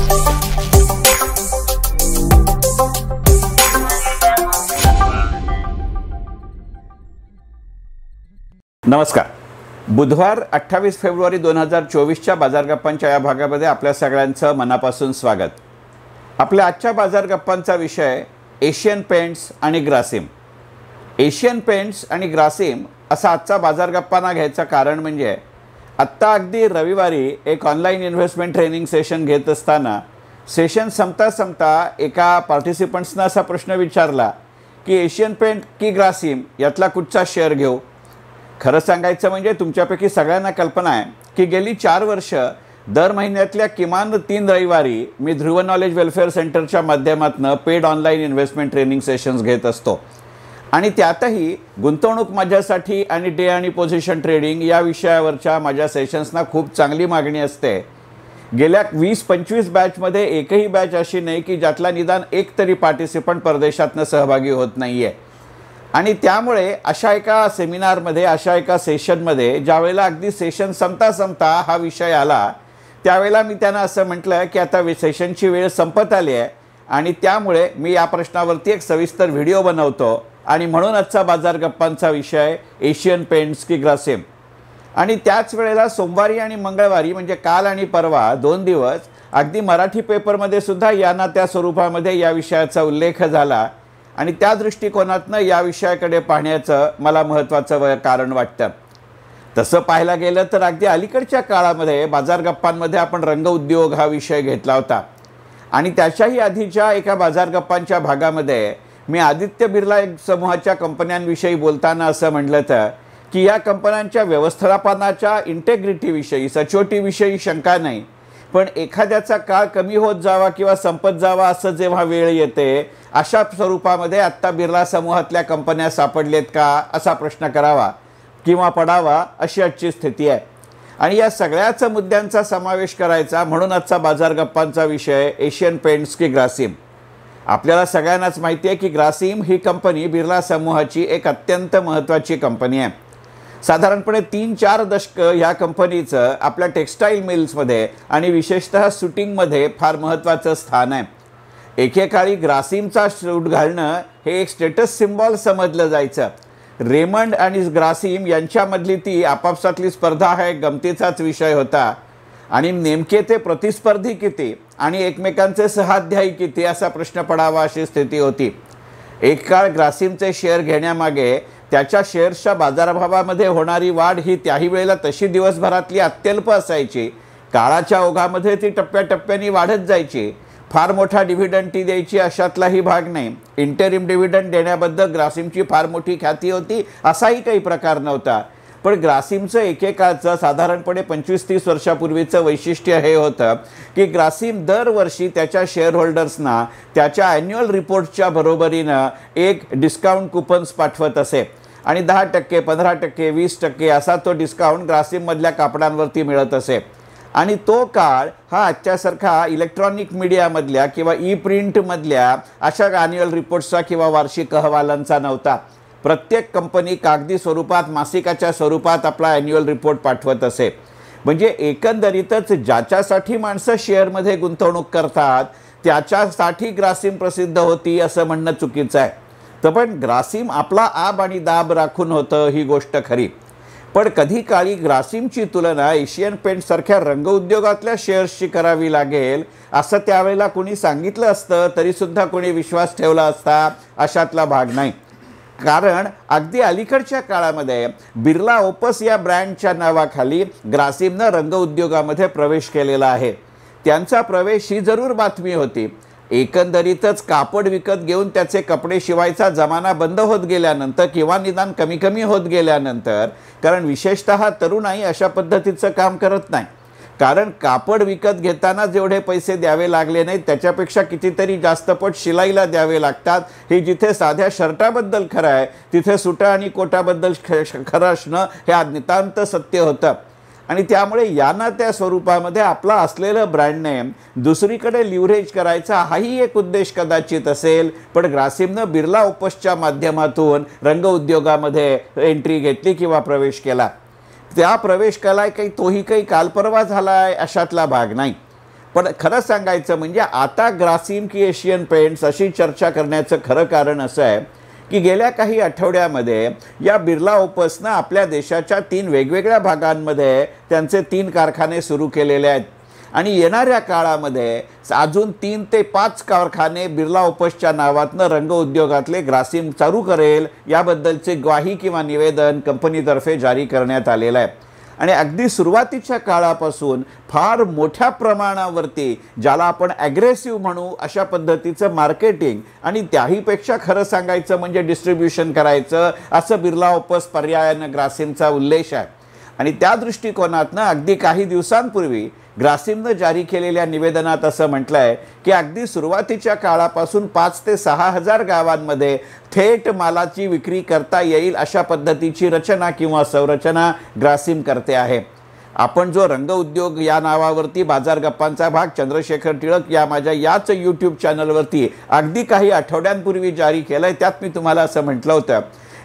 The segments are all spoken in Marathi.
नमस्कार. बुधवार 28 फेब्रुवारी 2024च्या बाजार गप्पांच्या या भागामध्ये आपल्या सगळ्यांचं मनापासून स्वागत. आपल्या आजच्या बाजार गप्पांचा विषय एशियन पेंट्स आणि ग्रासिम. एशियन पेंट्स आणि ग्रासिम असा आजचा बाजार गप्पांना घ्यायचं कारण म्हणजे आत्ता अगदी रविवारी एक ऑनलाईन इन्व्हेस्टमेंट ट्रेनिंग सेशन घेत असताना सेशन संपता एका पार्टिसिपंट्सनं असा प्रश्न विचारला की एशियन पेंट की ग्रासिम यातला कुठचा शेअर घेऊ. खरं सांगायचं म्हणजे तुमच्यापैकी सगळ्यांना कल्पना आहे की गेली 4 वर्ष दर महिन्यातल्या किमान 3 रविवारी मी ध्रुव नॉलेज वेलफेअर सेंटरच्या माध्यमातून paid online investment training sessions घेत असतो आणि त्यातही गुंतवणूक माझ्यासाठी आणि डे आणि पोझिशन ट्रेडिंग या विषयावरच्या माझ्या सेशन्सना खूप चांगली मागणी असते. गेल्या 20-25 बॅचमध्ये एकही बॅच अशी नाही की ज्यातला निदान एक तरी पार्टिसिपंट परदेशातनं सहभागी होत नाही आहे. आणि त्यामुळे अशा एका सेमिनारमध्ये अशा एका सेशनमध्ये ज्यावेळेला अगदी सेशन संपता हा विषय आला त्यावेळेला मी त्यांना असं म्हटलं की आता सेशनची वेळ संपत आली आहे आणि त्यामुळे मी या प्रश्नावरती एक सविस्तर व्हिडिओ बनवतो आणि म्हणून आजचा बाजार गप्पांचा विषय एशियन पेंट्स की ग्रासिम. आणि त्याच वेळेला सोमवारी आणि मंगळवारी म्हणजे काल आणि परवा 2 दिवस अगदी मराठी पेपरमध्ये सुद्धा या ना त्या स्वरूपामध्ये या विषयाचा उल्लेख झाला आणि त्या दृष्टिकोनातनं या विषयाकडे पाहण्याचं मला महत्त्वाचं कारण वाटतं. तसं पाहायला गेलं तर अगदी अलीकडच्या काळामध्ये बाजार गप्पांमध्ये आपण रंगउद्योग हा विषय घेतला होता आणि त्याच्याही आधीच्या एका बाजार गप्पांच्या भागामध्ये मी आदित्य बिर्ला समूहाच्या कंपन्यांविषयी बोलताना असं म्हटलं होतं की या कंपन्यांच्या व्यवस्थापनाच्या इंटेग्रिटीविषयी सचोटीविषयी शंका नाही, पण एखाद्याचा काळ कमी होत जावा किंवा संपत जावा असं जेव्हा वेळ येते अशा स्वरूपामध्ये आत्ता बिर्ला समूहातल्या कंपन्या सापडलेत का असा प्रश्न करावा किंवा पडावा अशी आजची स्थिती आहे. आणि या सगळ्याच मुद्द्यांचा समावेश करायचा म्हणून आजचा बाजार गप्पांचा विषय एशियन पेंट्स की ग्रासिम. आपल्याला सगळ्यांनाच माहिती आहे की ग्रासिम ही कंपनी बिर्ला समूहाची एक अत्यंत महत्त्वाची कंपनी आहे. साधारणपणे 3-4 दशकं ह्या कंपनीचं आपल्या टेक्स्टाईल मिल्समध्ये आणि विशेषतः शूटिंगमध्ये फार महत्त्वाचं स्थान आहे. एकेकाळी ग्रासिमचा सूट घालणं हे एक स्टेटस सिम्बॉल समजलं जायचं. रेमंड आणि ग्रासिम यांच्यामधली ती आपापसातली स्पर्धा हा एक गमतीचाच विषय होता आणि नेमके ते प्रतिस्पर्धी किती आणि एकमेकांचे सहाध्यायी किती असा प्रश्न पडावा अशी स्थिती होती. एक काळ ग्रासिमचे शेअर घेण्यामागे त्याच्या शेअर्सच्या बाजारभावामध्ये होणारी वाढ ही त्याही वेळेला तशी दिवसभरातली अत्यल्प असायची. काळाच्या ओघामध्ये ती टप्प्याटप्प्याने वाढत जायची. फार मोठा डिव्हिडंड ती द्यायची अशातलाही भाग नाही. इंटरिम डिव्हिडंड देण्याबद्दल ग्रासिमची फार मोठी ख्याती होती असाही काही प्रकार नव्हता. पण ग्रासिमचं एकेकाळचं साधारणपणे 25-30 वर्षापूर्वीचं वैशिष्ट्य हे होतं की ग्रासिम दरवर्षी त्याच्या शेअरहोल्डर्सना त्याच्या ॲन्युअल रिपोर्टच्या बरोबरीनं एक डिस्काउंट कुपन्स पाठवत असे आणि 10%, 15%, 20% असा तो डिस्काउंट ग्रासिममधल्या कापडांवरती मिळत असे. आणि तो काळ हा आजच्यासारखा इलेक्ट्रॉनिक मीडियामधल्या किंवा ई प्रिंटमधल्या अशा ॲन्युअल रिपोर्ट्सचा किंवा वार्षिक अहवालांचा नव्हता. प्रत्येक कंपनी कागदी स्वरूपात मासिकाच्या स्वरूपात आपला ॲन्युअल रिपोर्ट पाठवत असे. म्हणजे एकंदरीतच ज्याच्यासाठी माणसं शेअरमध्ये गुंतवणूक करतात त्याच्यासाठी ग्रासिम प्रसिद्ध होती असं म्हणणं चुकीचं आहे. तर पण ग्रासिम आपला आब आणि दाब राखून होतं ही गोष्ट खरी. पण कधी काळी ग्रासिमची तुलना एशियन पेंटसारख्या रंगउद्योगातल्या शेअर्सशी करावी लागेल असं त्यावेळेला कोणी सांगितलं असतं तरीसुद्धा कोणी विश्वास ठेवला असता अशातला भाग नाही. कारण अगदी अलीकडच्या काळामध्ये बिर्ला ओपस या ब्रँडच्या नावाखाली ग्रासिमनं रंगउद्योगामध्ये प्रवेश केलेला आहे. त्यांचा प्रवेश ही जरूर बातमी होती. एकंदरीतच कापड विकत घेऊन त्याचे कपडे शिवायचा जमाना बंद होत गेल्यानंतर किंवा निदान कमी होत गेल्यानंतर, कारण विशेषतः तरुणाई अशा पद्धतीचं काम करत नाही. कारण कापड विकत घेताना जेवढे पैसे द्यावे लागले नाहीत त्याच्यापेक्षा कितीतरी जास्त पट शिलाईला द्यावे लागतात. हे जिथे साध्या शर्टाबद्दल खरं आहे तिथे सुटा आणि कोटाबद्दल खरं असणं हे नितांत सत्य होतं. आणि त्यामुळे यांना त्या स्वरूपामध्ये आपला असलेलं ब्रँड नेम दुसरीकडे लिव्हरेज करायचा हाही एक उद्देश कदाचित असेल. पण ग्रासिमनं बिर्ला ओपसच्या माध्यमातून रंगउद्योगामध्ये एंट्री घेतली किंवा प्रवेश केला. त्या प्रवेश केलाय काही तोही काही कालपरवा झाला आहे अशातला भाग नाही. पण खरं सांगायचं म्हणजे आता ग्रासिम की एशियन पेंट्स अशी चर्चा करण्याचं खरं कारण असं आहे की गेल्या काही आठवड्यामध्ये या बिर्ला ओपसनं आपल्या देशाच्या 3 वेगवेगळ्या भागांमध्ये त्यांचे 3 कारखाने सुरू केलेले आहेत आणि येणाऱ्या काळामध्ये अजून 3 ते 5 कारखाने बिर्ला ओपसच्या नावातनं रंगउद्योगातले ग्रासिम चालू करेल याबद्दलचे ग्वाही किंवा निवेदन कंपनीतर्फे जारी करण्यात आलेलं आहे। आणि अगदी सुरुवातीच्या काळापासून फार मोठ्या प्रमाणावरती ज्याला आपण ॲग्रेसिव्ह म्हणू अशा पद्धतीचं मार्केटिंग आणि त्याहीपेक्षा खरं सांगायचं म्हणजे डिस्ट्रीब्युशन करायचं असं बिर्ला ओपस पर्यायानं ग्रासिमचा उल्लेख आहे। आणि त्या दृष्टिकोनातनं अगदी काही दिवसांपूर्वी ग्रासिमनं जारी केलेल्या निवेदनात असं म्हटलं आहे की अगदी सुरुवातीच्या काळापासून 5 ते 6 हजार गावांमध्ये थेट मालाची विक्री करता येईल अशा पद्धतीची रचना किंवा संरचना ग्रासिम करते आहे। आपण जो रंग उद्योग या नावावरती बाजार गप्पांचा भाग चंद्रशेखर टिळक या माझ्या याच यूट्यूब चॅनलवरती अगदी काही आठवड्यांपूर्वी जारी केलं आहे, त्यात मी तुम्हाला असं म्हटलं होतं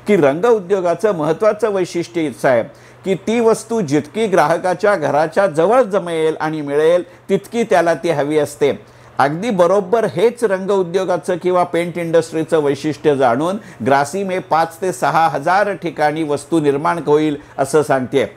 की रंग उद्योगाचं महत्त्वाचं वैशिष्ट्य असं आहे की ती वस्तू जितकी ग्राहकाच्या घराच्या जवळ जमेल आणि मिळेल तितकी त्याला ती हवी असते। अगदी बरोबर हेच रंग उद्योगाचं किंवा पेंट इंडस्ट्रीचं वैशिष्ट्य जाणून ग्रासिम हे 5 ते 6 हजार ठिकाणी वस्तू निर्माण होईल असं सांगते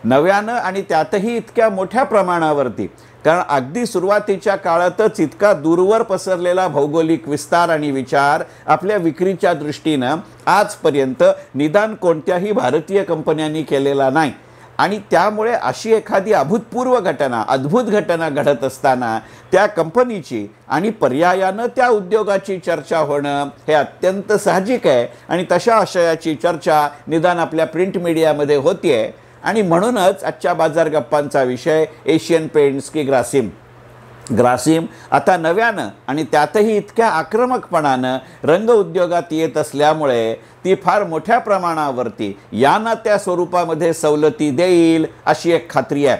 नव्यानं आणि त्यातही इतक्या मोठ्या प्रमाणावरती। कारण अगदी सुरुवातीच्या काळातच इतका दूरवर पसरलेला भौगोलिक विस्तार आणि विचार आपल्या विक्रीच्या दृष्टीनं आजपर्यंत निदान कोणत्याही भारतीय कंपन्यांनी केलेला नाही। आणि त्यामुळे अशी एखादी अभूतपूर्व घटना अद्भुत घटना घडत असताना त्या कंपनीची आणि पर्यायानं त्या उद्योगाची चर्चा होणं हे अत्यंत साहजिक आहे आणि तशा आशयाची चर्चा निदान आपल्या प्रिंट मीडियामध्ये होतीये। आणि म्हणूनच आजच्या बाजार गप्पांचा विषय एशियन पेंट्स की ग्रासिम। ग्रासिम आता नव्यानं आणि त्यातही इतक्या आक्रमकपणानं रंग उद्योगात येत असल्यामुळे ती फार मोठ्या प्रमाणावरती या ना त्या स्वरूपामध्ये सवलती देईल अशी एक खात्री आहे।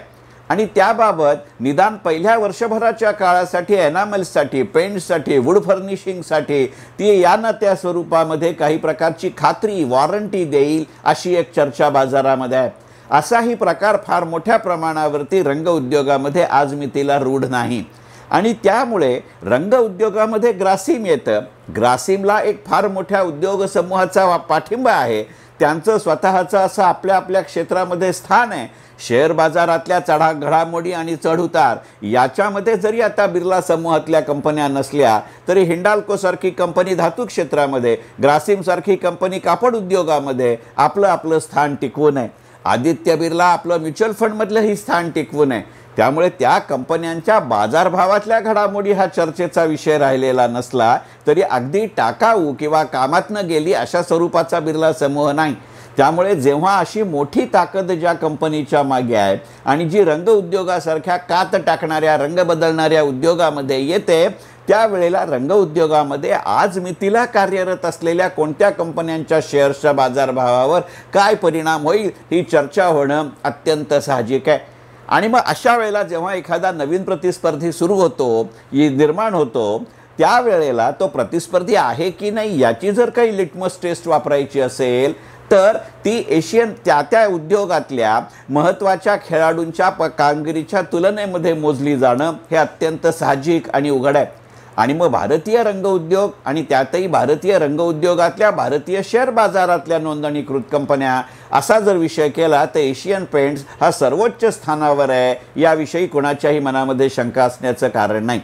आणि त्याबाबत निदान पहिल्या वर्षभराच्या काळासाठी एनामल्ससाठी पेंट्ससाठी वूड फर्निशिंगसाठी ती या ना त्या स्वरूपामध्ये काही प्रकारची खात्री वॉरंटी देईल अशी एक चर्चा बाजारामध्ये आहे। असाही प्रकार फार मोठ्या प्रमाणावरती रंग उद्योगामध्ये आज मितीला रूढ नाही आणि त्यामुळे रंग उद्योगामध्ये ग्रासिम येतं। ग्रासिमला एक फार मोठ्या उद्योग समूहाचा पाठिंबा आहे, त्यांचं स्वतःचं असं आपल्या आपल्या क्षेत्रामध्ये स्थान आहे। शेअर बाजारातल्या घडामोडी आणि चढउतार याच्यामध्ये जरी आता बिर्ला समूहातल्या कंपन्या नसल्या तरी हिंडाल्को सारखी कंपनी धातू क्षेत्रामध्ये, ग्रासिम सारखी कंपनी कापड उद्योगामध्ये आपलं स्थान टिकवून आहे। आदित्य बिर्ला आपलं म्युच्युअल फंडमधलंही स्थान टिकवून आहे। त्यामुळे त्या कंपन्यांच्या बाजारभावातल्या घडामोडी हा चर्चेचा विषय राहिलेला नसला तरी अगदी टाकाऊ किंवा कामातनं गेली अशा स्वरूपाचा बिर्ला समूह नाही। त्यामुळे जेव्हा अशी मोठी ताकद ज्या कंपनीच्या मागे आहे आणि जी रंग उद्योगासारख्या कात टाकणाऱ्या रंग बदलणाऱ्या उद्योगामध्ये येते त्यावेळेला रंग उद्योगामध्ये आज मितीला कार्यरत असलेल्या कोणत्या कंपन्यांच्या शेअर्सच्या बाजारभावावर काय परिणाम होईल ही चर्चा होणं अत्यंत साहजिक आहे। आणि मग अशा वेळेला जेव्हा एखादा नवीन प्रतिस्पर्धी सुरू होतो निर्माण होतो त्यावेळेला तो प्रतिस्पर्धी आहे की नाही याची जर काही लिटमस टेस्ट वापरायची असेल तर ती एशियन त्या उद्योगातल्या महत्त्वाच्या खेळाडूंच्या कामगिरीच्या तुलनेमध्ये मोजली जाणं हे अत्यंत साहजिक आणि उघड आहे। आणि मग भारतीय रंग उद्योग आणि त्यातही भारतीय रंग उद्योगातल्या भारतीय शेअर बाजारातल्या नोंदणीकृत कंपन्या असा जर विषय केला तर एशियन पेंट्स हा सर्वोच्च स्थानावर आहे याविषयी कोणाच्याही मनामध्ये शंका असण्याचं कारण नाही।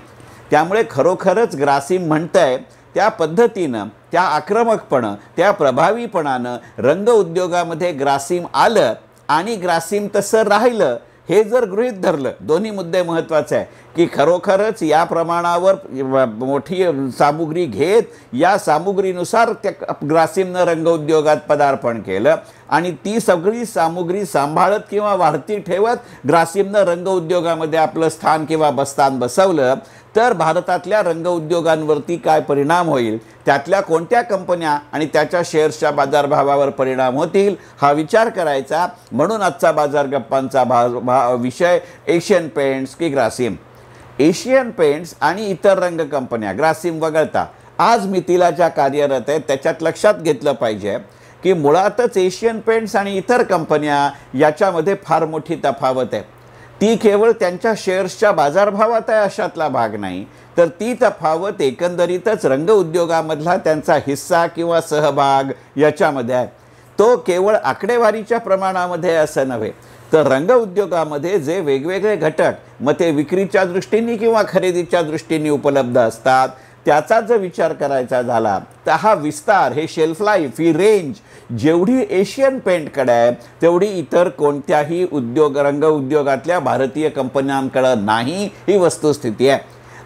त्यामुळे खरोखरच ग्रासिम म्हणतंय त्या पद्धतीनं त्या आक्रमकपणं त्या प्रभावीपणानं रंग उद्योगामध्ये ग्रासिम आलं आणि ग्रासिम तसं राहिलं हे जर गृहीत धरलं, दोन्ही मुद्दे महत्त्वाचे आहे की खरोखरच या प्रमाणावर मोठी सामुग्री घेत या सामुग्रीनुसार त्या ग्रासिमनं रंग उद्योगात पदार्पण केलं आणि ती सगळी सामुग्री सांभाळत किंवा वाढती ठेवत ग्रासिमनं रंग उद्योगामध्ये आपलं स्थान किंवा बस्तान बसवलं तर भारतातल्या रंग उद्योगांवरती काय परिणाम होईल, त्यातल्या कोणत्या कंपन्या आणि त्याच्या शेअर्सच्या बाजारभावावर परिणाम होतील हा विचार करायचा। म्हणून आजचा बाजार गप्पांचा विषय एशियन पेंट्स की ग्रासिम। एशियन पेंट्स आणि इतर रंग कंपन्या ग्रासिम वगळता आज मितीला ज्या कार्यरत आहेत त्याच्यात लक्षात घेतलं पाहिजे की मुळातच एशियन पेंट्स आणि इतर कंपन्या याच्यामध्ये फार मोठी तफावत आहे। ती केवळ त्यांच्या शेअर्सच्या बाजारभावात आहे अशातला भाग नाही, तर ती तफावत एकंदरीतच रंग उद्योगामधला त्यांचा हिस्सा किंवा सहभाग याच्यामध्ये आहे. तो केवळ आकडेवारीच्या प्रमाणामध्ये असं नव्हे, तर रंग उद्योगामध्ये जे वेगवेगळे घटक मग ते विक्रीच्या दृष्टीने किंवा खरेदीच्या दृष्टीने उपलब्ध असतात त्याचा जर विचार करायचा झाला तर हा विस्तार, हे शेल्फ लाईफ, ही रेंज जेवढी एशियन पेंटकडे आहे तेवढी इतर कोणत्याही रंग उद्योगातल्या भारतीय कंपन्यांकडे नाही, ही वस्तुस्थिती आहे.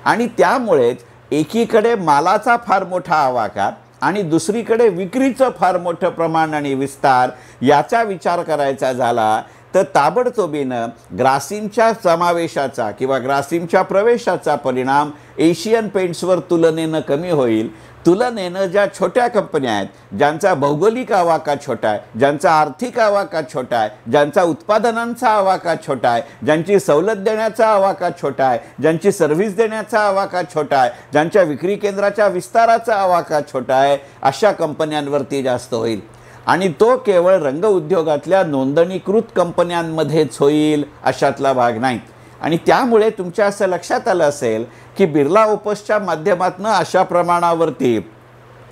आणि त्यामुळेच एकीकडे मालाचा फार मोठा आवाका आणि दुसरीकडे विक्रीचं फार मोठं प्रमाण आणि विस्तार याचा विचार करायचा झाला तर ताबडतोबीनं ग्रासिमच्या समावेशाचा किंवा ग्रासिमच्या प्रवेशाचा परिणाम एशियन पेंट्सवर तुलनेनं कमी होईल. तुलनेनं ज्या छोट्या कंपन्या आहेत, ज्यांचा भौगोलिक आवाका छोटा आहे, ज्यांचा आर्थिक आवाका छोटा आहे, ज्यांचा उत्पादनांचा आवाका छोटा आहे, ज्यांची सवलत देण्याचा आवाका छोटा आहे, ज्यांची सर्व्हिस देण्याचा आवाका छोटा आहे, ज्यांच्या विक्री केंद्राच्या विस्ताराचा आवाका छोटा आहे, अशा कंपन्यांवरती जास्त होईल. आणि तो केवळ रंग उद्योगातल्या नोंदणीकृत कंपन्यांमध्येच होईल अशातला भाग नाही. आणि त्यामुळे तुमच्या असं लक्षात आलं असेल की बिर्ला ओपसच्या माध्यमातून अशा प्रमाणावरती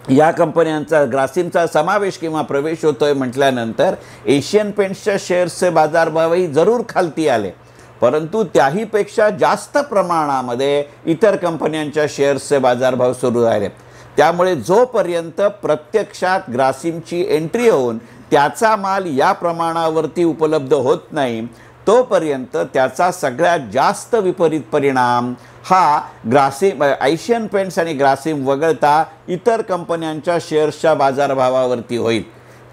या कंपन्यांचा ग्रासिमचा समावेश किंवा प्रवेश होतोय म्हटल्यानंतर एशियन पेंट्सच्या शेअर्सचे बाजारभावही जरूर खालती आले, परंतु त्याहीपेक्षा जास्त प्रमाणामध्ये इतर कंपन्यांच्या शेअर्सचे बाजारभाव सुरू झाले. त्यामुळे जोपर्यंत प्रत्यक्षात ग्रासिमची एंट्री होऊन त्याचा माल या प्रमाणावरती उपलब्ध होत नाही तोपर्यंत त्याचा सगळ्यात जास्त विपरीत परिणाम हा एशियन पेंट्स आणि ग्रासिम वगळता इतर कंपन्यांच्या शेअर्सच्या बाजारभावावरती होईल.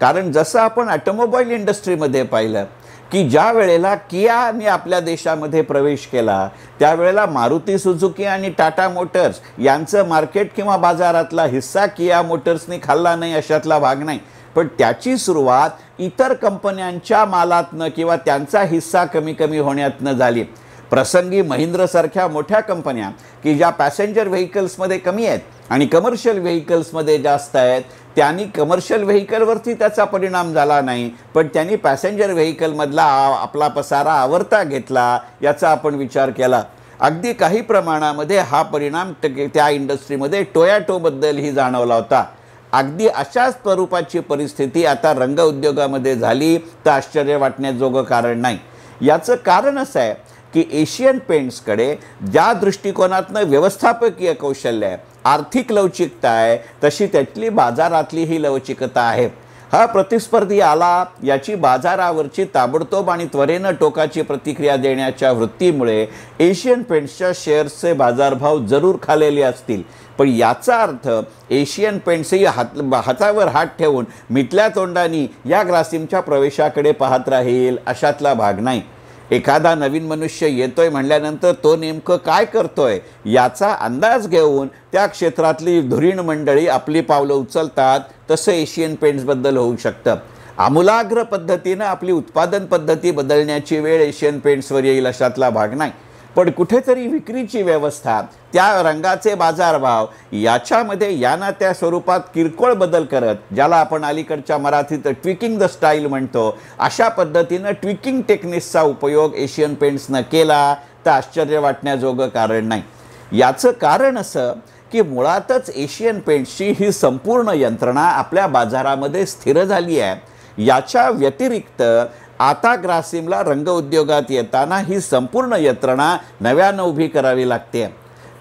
कारण जसं आपण ऑटोमोबाईल इंडस्ट्रीमध्ये पाहिलं की ज्या वेळेला कियाने आपल्या देशामध्ये प्रवेश केला त्यावेळेला मारुती सुझुकी आणि टाटा मोटर्स यांचं मार्केट किंवा बाजारातला हिस्सा किया मोटर्सने खाल्ला नाही अशातला भाग नाही, पण त्याची सुरुवात इतर कंपन्यांच्या मालातनं किंवा त्यांचा हिस्सा कमी कमी होण्यातनं झाली. प्रसंगी महिंद्रसारख्या मोठ्या कंपन्या की ज्या पॅसेंजर व्हेकल्समध्ये कमी आहेत आणि कमर्शियल व्हेकल्समध्ये जास्त आहेत, त्यांनी कमर्शियल व्हेकलवरती त्याचा परिणाम झाला नाही, पण त्यांनी पॅसेंजर व्हेकलमधला आपला पसारा आवरता घेतला याचा आपण विचार केला. अगदी काही प्रमाणामध्ये हा परिणाम त्या इंडस्ट्रीमध्ये टोयोटाबद्दलही जाणवला होता. अगदी अशाच स्वरूपाची परिस्थिती आता रंग उद्योगामध्ये झाली तर आश्चर्य वाटण्याजोगं कारण नाही. याचं कारण असं आहे की एशियन पेंट्सकडे ज्या दृष्टिकोनातनं व्यवस्थापकीय कौशल्य आहे, आर्थिक लवचिकता आहे, तशी त्यातली बाजारातली ही लवचिकता आहे. हा प्रतिस्पर्धी आला याची बाजारावरची ताबडतोब आणि त्वरेनं टोकाची प्रतिक्रिया देण्याच्या वृत्तीमुळे एशियन पेंट्सच्या शेअर्सचे बाजारभाव जरूर खालेले असतील, पण याचा अर्थ एशियन पेंट्सही हातावर हात ठेवून मिटल्या तोंडानी या ग्रासिमच्या प्रवेशाकडे पाहत राहील अशातला भाग नाही. एखादा नवीन मनुष्य येतोय म्हणल्यानंतर तो नेमकं काय करतोय याचा अंदाज घेऊन त्या क्षेत्रातली धुरीण मंडळी आपली पावलं उचलतात. तसं एशियन पेंट्सबद्दल होऊ शकतं. आमूलाग्र पद्धतीनं आपली उत्पादन पद्धती बदलण्याची वेळ एशियन पेंट्सवर येईल अशातला भाग नाही, पण कुठेतरी विक्रीची व्यवस्था, त्या रंगाचे बाजारभाव याच्यामध्ये या ना त्या स्वरूपात किरकोळ बदल करत, ज्याला आपण अलीकडच्या मराठीत ट्विकिंग द स्टाईल म्हणतो, अशा पद्धतीनं ट्विकिंग टेक्निक्सचा उपयोग एशियन पेंट्सनं केला तर आश्चर्य वाटण्याजोगं कारण नाही. याचं कारण असं की मुळातच एशियन पेंट्सची ही संपूर्ण यंत्रणा आपल्या बाजारामध्ये स्थिर झाली आहे. याच्या व्यतिरिक्त आता ग्रासिमला रंग उद्योगात येताना ही संपूर्ण यंत्रणा नव्यानं उभी करावी लागते.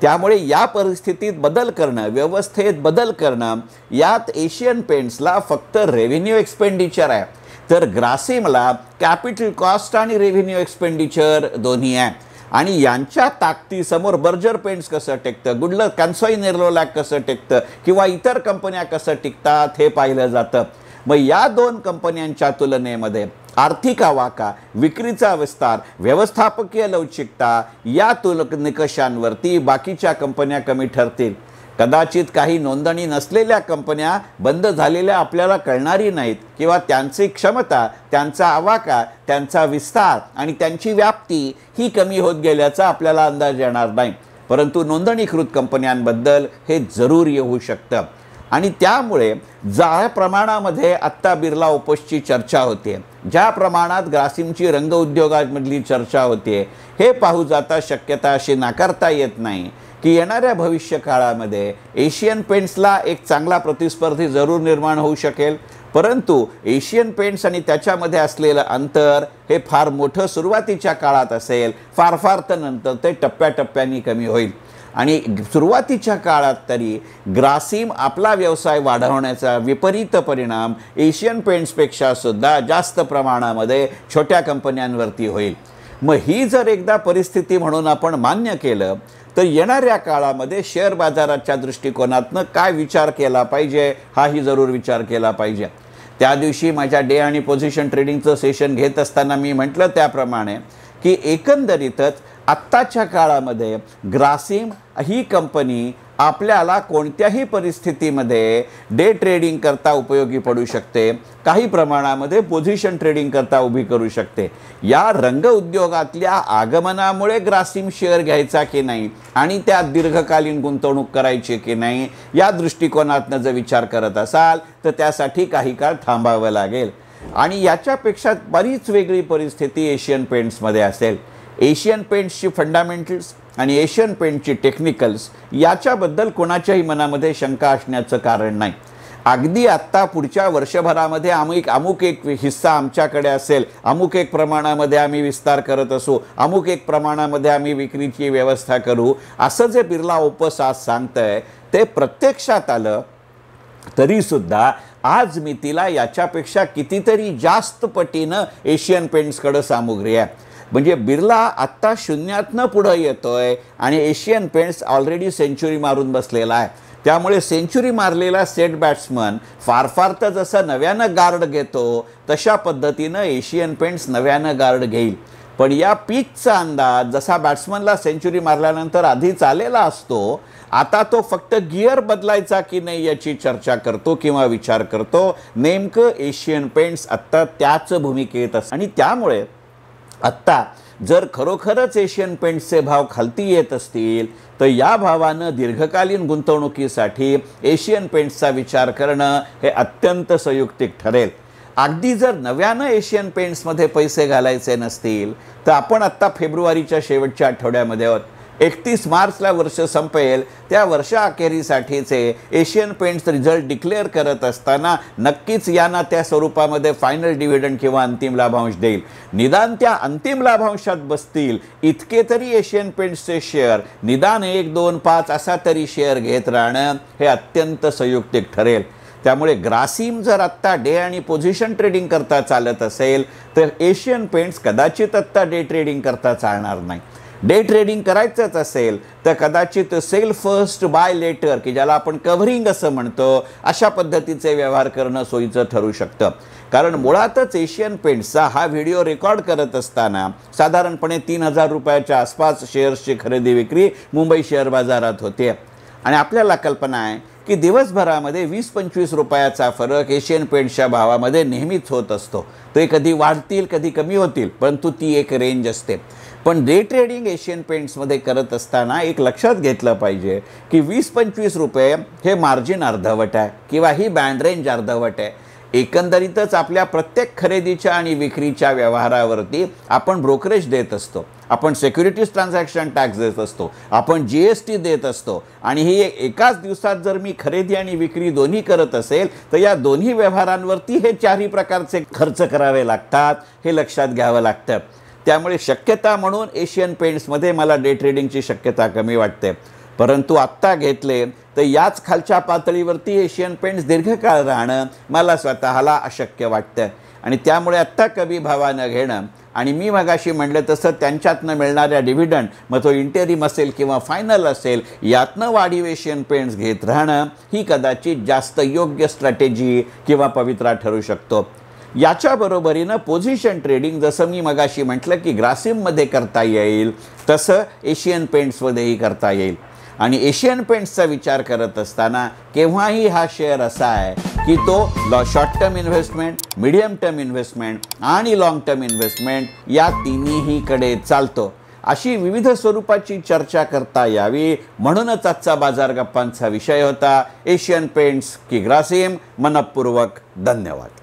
त्यामुळे या परिस्थितीत बदल करणं, व्यवस्थेत बदल करणं, यात एशियन पेंट्सला फक्त रेव्हेन्यू एक्सपेंडिचर आहे, तर ग्रासिमला कॅपिटल कॉस्ट आणि रेव्हेन्यू एक्सपेंडिचर दोन्ही आहे. आणि यांच्या ताकदीसमोर बर्जर पेंट्स कसं टिकतं, गुडलक कॅन्सॉई नेरोलॅक कसं टिकतं किंवा इतर कंपन्या कसं टिकतात हे पाहिलं जातं. मग या दोन कंपन्यांच्या तुलनेमध्ये आर्थिक आवाका, विक्रीचा विस्तार, व्यवस्थापकीय लवचिकता या निकषांवरती बाकीच्या कंपन्या कमी ठरतील. कदाचित काही नोंदणी नसलेल्या कंपन्या बंद झालेल्या आपल्याला कळणारी नाहीत किंवा त्यांची क्षमता, त्यांचा आवाका, त्यांचा विस्तार आणि त्यांची व्याप्ती ही कमी होत गेल्याचा आपल्याला अंदाज येणार नाही, परंतु नोंदणीकृत कंपन्यांबद्दल हे जरूर येऊ शकतं. आणि त्यामुळे ज्या प्रमाणामध्ये आत्ता बिर्ला ओपसची चर्चा होते ज्या प्रमाणात ग्रासिमची रंग उद्योगामधली चर्चा होते, हे पाहू जाता शक्यता अशी नाकारता येत नाही की येणाऱ्या भविष्य काळामध्ये एशियन पेंट्सला एक चांगला प्रतिस्पर्धी जरूर निर्माण होऊ शकेल. परंतु एशियन पेंट्स आणि त्याच्यामध्ये असलेलं अंतर हे फार मोठं सुरुवातीच्या काळात असेल, फार तर नंतर ते टप्प्याटप्प्याने कमी होईल. आणि सुरुवातीच्या काळात तरी ग्रासिम आपला व्यवसाय वाढवण्याचा विपरीत परिणाम एशियन पेंट्सपेक्षा सुद्धा जास्त प्रमाणामध्ये छोट्या कंपन्यांवरती होईल. मग ही जर एकदा परिस्थिती म्हणून आपण मान्य केलं तर येणाऱ्या काळामध्ये शेअर बाजाराच्या दृष्टिकोनातनं काय विचार केला पाहिजे, हाही जरूर विचार केला पाहिजे. त्या दिवशी माझ्या डे आणि पोझिशन ट्रेडिंगचं सेशन घेत असताना मी म्हटलं त्याप्रमाणे की एकंदरीतच आत्ताच्या काळामध्ये ग्रासिम ही कंपनी आपल्याला कोणत्याही परिस्थितीमध्ये डे ट्रेडिंग करता उपयोगी पडू शकते, काही प्रमाणामध्ये पोझिशन ट्रेडिंग करता उभी करू शकते. या रंग उद्योगातल्या आगमनामुळे ग्रासिम शेअर घ्यायचा की नाही आणि त्यात दीर्घकालीन गुंतवणूक करायची की नाही, या दृष्टिकोनातनं जर विचार करत असाल तर त्यासाठी काही काळ थांबावं लागेल. आणि याच्यापेक्षा बरीच वेगळी परिस्थिती एशियन पेंट्समध्ये असेल. एशियन पेंट्सची फंडामेंटल्स आणि एशियन पेंटची टेक्निकल्स याच्याबद्दल कोणाच्याही मनामध्ये शंका असण्याचं कारण नाही. अगदी आत्ता पुढच्या वर्षभरामध्ये अमुक एक हिस्सा आमच्याकडे असेल, अमुक एक प्रमाणामध्ये आम्ही विस्तार करत असू, अमुक एक प्रमाणामध्ये आम्ही विक्रीची व्यवस्था करू, असं जे बिर्ला ओपस आज सांगतंय ते प्रत्यक्षात आलं तरीसुद्धा आज मी तिला याच्यापेक्षा कितीतरी जास्त पटीनं एशियन पेंट्सकडं सामुग्री आहे. म्हणजे बिर्ला आत्ता शून्यातनं पुढं येतोय आणि एशियन पेंट्स ऑलरेडी सेंचुरी मारून बसलेला आहे. त्यामुळे सेंचुरी मारलेला सेट बॅट्समन फार तर जसं नव्यानं गार्ड घेतो तशा पद्धतीनं एशियन पेंट्स नव्यानं गार्ड घेईल. पण या पिचचा अंदाज जसा बॅट्समनला सेंचुरी मारल्यानंतर आधीच आलेला असतो, आता तो फक्त गिअर बदलायचा की नाही याची चर्चा करतो किंवा विचार करतो. नेमकं एशियन पेंट्स आत्ता त्याच भूमिकेत असतं. आणि त्यामुळे आत्ता जर खरोखरच एशियन पेंट्सचे भाव खालती येत असतील तर या भावानं दीर्घकालीन गुंतवणुकीसाठी एशियन पेंट्सचा विचार करणं हे अत्यंत संयुक्तिक ठरेल. अगदी जर नव्यानं एशियन पेंट्समध्ये पैसे घालायचे नसतील तर आपण आत्ता फेब्रुवारीच्या शेवटच्या आठवड्यामध्ये आहोत. 31 मार्चला वर्ष संपेल, त्या वर्षाअखेरीसाठीचे एशियन पेंट्स रिझल्ट डिक्लेअर करत असताना नक्कीच यांना त्या स्वरूपामध्ये फायनल डिव्हिडंड किंवा अंतिम लाभांश देईल. निदान त्या अंतिम लाभांशात बसतील इतके तरी एशियन पेंट्सचे शेअर निदान 1, 2, 5 असा तरी शेअर घेत राहणं हे अत्यंत संयुक्तिक ठरेल. त्यामुळे ग्रासिम जर आत्ता डे आणि पोझिशन ट्रेडिंग करता चालत असेल तर एशियन पेंट्स कदाचित आत्ता डे ट्रेडिंग करता चालणार नाही. डे ट्रेडिंग करायचंच असेल तर कदाचित सेल फर्स्ट बाय लेटर की ज्याला आपण कव्हरिंग असं म्हणतो, अशा पद्धतीचे व्यवहार करणं सोयीचं ठरू शकतं. कारण मुळातच एशियन पेंट्सचा हा व्हिडिओ रेकॉर्ड करत असताना साधारणपणे 3,000 रुपयाच्या आसपास शेअर्सची खरेदी विक्री मुंबई शेअर बाजारात होते. आणि आपल्याला कल्पना आहे की दिवसभरामध्ये 20-25 रुपयाचा फरक एशियन पेंट्सच्या भावामध्ये नेहमीच होत असतो. ते कधी वाढतील कधी कमी होतील, परंतु ती एक रेंज असते. पण डे ट्रेडिंग एशियन पेंट्समध्ये करत असताना एक लक्षात घेतलं पाहिजे की 20-25 रुपये हे मार्जिन अर्धवट आहे किंवा ही बँड रेंज अर्धवट आहे. एकंदरीतच आपल्या प्रत्येक खरेदीच्या आणि विक्रीच्या व्यवहारावरती आपण ब्रोकरेज देत असतो, आपण सिक्युरिटीज ट्रान्झॅक्शन टॅक्स देत असतो, आपण GST देत असतो. आणि ही एकाच दिवसात जर मी खरेदी आणि विक्री दोन्ही करत असेल तर या दोन्ही व्यवहारांवरती हे चारही प्रकारचे खर्च करावे लागतात, हे लक्षात घ्यावं लागतं. त्यामुळे शक्यता म्हणून एशियन पेंट्समध्ये मला डे ट्रेडिंगची शक्यता कमी वाटते. परंतु आत्ता घेतले तर याच खालच्या पातळीवरती एशियन पेंट्स दीर्घकाळ राहणं मला स्वतःला अशक्य वाटतं. आणि त्यामुळे आत्ता कमी भावानं घेणं आणि मी मगाशी म्हणलं तसं त्यांच्यातनं मिळणाऱ्या डिव्हिडंड, मग तो इंटेरिम असेल किंवा फायनल असेल, यातनं वाढीव एशियन पेंट्स घेत राहणं ही कदाचित जास्त योग्य स्ट्रॅटेजी किंवा पवित्रा ठरू शकतो. याच्या बरोबरीनं पोझिशन ट्रेडिंग जसं मी मगाशी म्हटलं की ग्रासिममध्ये करता येईल तसं एशियन पेंट्समध्येही करता येईल. आणि एशियन पेंट्सचा विचार करत असताना केव्हाही हा शेअर असा आहे की तो short term investment, medium term investment आणि लाँग टर्म इन्व्हेस्टमेंट या तिन्हीकडे चालतो. अशी विविध स्वरूपाची चर्चा करता यावी म्हणूनच आजचा बाजार गप्पांचा विषय होता एशियन पेंट्स की ग्रासिम. मनपूर्वक धन्यवाद.